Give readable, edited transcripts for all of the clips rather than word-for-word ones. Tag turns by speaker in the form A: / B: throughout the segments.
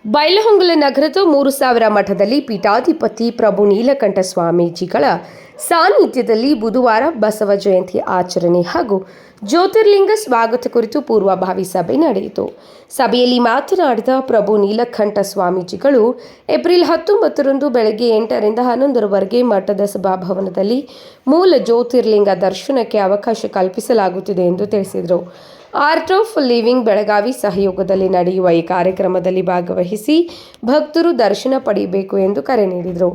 A: ಬೈಲಹೊಂಗಲ ನಗರದ 3000 ಮಠದಲ್ಲಿ ಪೀಠಾಧಿಪತಿ ಪ್ರಭು ನೀಲಕಂಠ ಸ್ವಾಮೀಜಿಗಳ ಸಾನ್ನಿಧ್ಯದಲ್ಲಿ ಬುಧವಾರ ಬಸವ ಜಯಂತಿ ಆಚರಣೆ ಹಾಗೂ ಜ್ಯೋತಿರ್ಲಿಂಗ ಸ್ವಾಗತ ಕುರಿತು ಪೂರ್ವಭಾವಿ ಸಭೆ ನಡೆಯಿತು. ಸಭೆಯಲ್ಲಿ ಮಾತನಾಡಿದ ಪ್ರಭು ನೀಲಕಂಠ ಸ್ವಾಮೀಜಿಗಳು ಏಪ್ರಿಲ್ 19ರಂದು ಬೆಳಗ್ಗೆ 8ರಿಂದ 11ರವರೆಗೆ ಮಠದ ಸಭಾಭವನದಲ್ಲಿ ಮೂಲ ಜ್ಯೋತಿರ್ಲಿಂಗ ದರ್ಶನಕ್ಕೆ ಅವಕಾಶ ಕಲ್ಪಿಸಲಾಗುತ್ತಿದೆ ಎಂದು ತಿಳಿಸಿದರು. ಆರ್ಟ್ ಆಫ್ ಲಿವಿಂಗ್ ಬೆಳಗಾವಿ ಸಹಯೋಗದಲ್ಲಿ ನಡೆಯುವ ಈ ಕಾರ್ಯಕ್ರಮದಲ್ಲಿ ಭಾಗವಹಿಸಿ ಭಕ್ತರು ದರ್ಶನ ಪಡೆಯಬೇಕು ಎಂದು ಕರೆ ನೀಡಿದರು.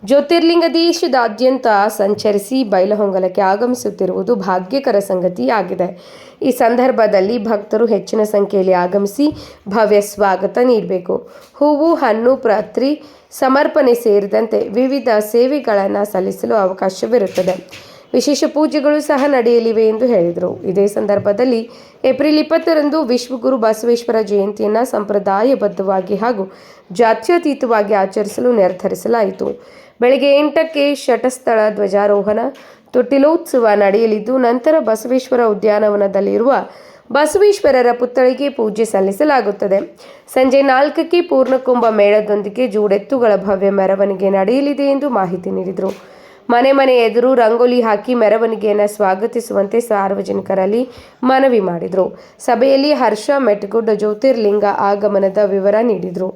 A: ಜ್ಯೋತಿರ್ಲಿಂಗ ದೇಶದಾದ್ಯಂತ ಸಂಚರಿಸಿ ಬೈಲಹೊಂಗಲಕ್ಕೆ ಆಗಮಿಸುತ್ತಿರುವುದು ಭಾಗ್ಯಕರ ಸಂಗತಿಯಾಗಿದೆ. ಈ ಸಂದರ್ಭದಲ್ಲಿ ಭಕ್ತರು ಹೆಚ್ಚಿನ ಸಂಖ್ಯೆಯಲ್ಲಿ ಆಗಮಿಸಿ ಭವ್ಯ ಸ್ವಾಗತ ನೀಡಬೇಕು. ಹೂವು, ಹಣ್ಣು, ಪತ್ರಿ ಸಮರ್ಪಣೆ ಸೇರಿದಂತೆ ವಿವಿಧ ಸೇವೆಗಳನ್ನು ಸಲ್ಲಿಸಲು ಅವಕಾಶವಿರುತ್ತದೆ. ವಿಶೇಷ ಪೂಜೆಗಳು ಸಹ ನಡೆಯಲಿವೆ ಎಂದು ಹೇಳಿದರು. ಇದೇ ಸಂದರ್ಭದಲ್ಲಿ ಏಪ್ರಿಲ್ 20ರಂದು ವಿಶ್ವಗುರು ಬಸವೇಶ್ವರ ಜಯಂತಿಯನ್ನು ಸಂಪ್ರದಾಯಬದ್ಧವಾಗಿ ಹಾಗೂ ಜಾತ್ಯತೀತವಾಗಿ ಆಚರಿಸಲು ನಿರ್ಧರಿಸಲಾಯಿತು. ಬೆಳಗ್ಗೆ 8ಕ್ಕೆ ಶಟಸ್ಥಳ ಧ್ವಜಾರೋಹಣ, ತೊಟ್ಟಿಲೋತ್ಸವ ನಡೆಯಲಿದ್ದು ನಂತರ ಬಸವೇಶ್ವರ ಉದ್ಯಾನವನದಲ್ಲಿರುವ ಬಸವೇಶ್ವರರ ಪುತ್ಥಳಿಗೆ ಪೂಜೆ ಸಲ್ಲಿಸಲಾಗುತ್ತದೆ. ಸಂಜೆ 4ಕ್ಕೆ ಪೂರ್ಣಕುಂಭ ಮೇಳದೊಂದಿಗೆ ಜೋಡೆತ್ತುಗಳ ಭವ್ಯ ಮೆರವಣಿಗೆ ನಡೆಯಲಿದೆ ಎಂದು ಮಾಹಿತಿ ನೀಡಿದರು. ಮನೆ ಎದುರು ರಂಗೋಲಿ ಹಾಕಿ ಮೆರವಣಿಗೆಯನ್ನು ಸ್ವಾಗತಿಸುವಂತೆ ಸಾರ್ವಜನಿಕರಲ್ಲಿ ಮನವಿ ಮಾಡಿದರು. ಸಭೆಯಲ್ಲಿ ಹರ್ಷ ಮೆಟ್ಗುಡ್ ಜ್ಯೋತಿರ್ಲಿಂಗ ಆಗಮನದ ವಿವರ ನೀಡಿದರು.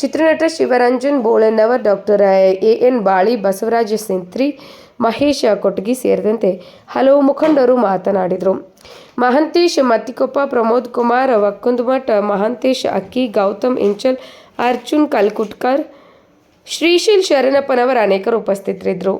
A: ಚಿತ್ರನಟ ಶಿವರಂಜನ್ ಬೋಳನ್ನವರ್, ಡಾಕ್ಟರ್ ಎನ್ ಬಾಳಿ, ಬಸವರಾಜ ಸಿಂತ್ರಿ, ಮಹೇಶ ಕೊಟಗಿ ಸೇರಿದಂತೆ ಹಲವು ಮುಖಂಡರು ಮಾತನಾಡಿದರು. ಮಹಂತೇಶ್ ಮತ್ತಿಕೊಪ್ಪ, ಪ್ರಮೋದ್ ಕುಮಾರ್ ವಕ್ಕುಂದಮಠ, ಮಹಾಂತೇಶ್ ಅಕ್ಕಿ, ಗೌತಮ್ ಇಂಚಲ್, ಅರ್ಜುನ್ ಕಲ್ಕುಟ್ಕರ್, ಶ್ರೀಶೈಲ್ ಶರಣಪ್ಪನವರ ಅನೇಕರು ಉಪಸ್ಥಿತರಿದ್ದರು.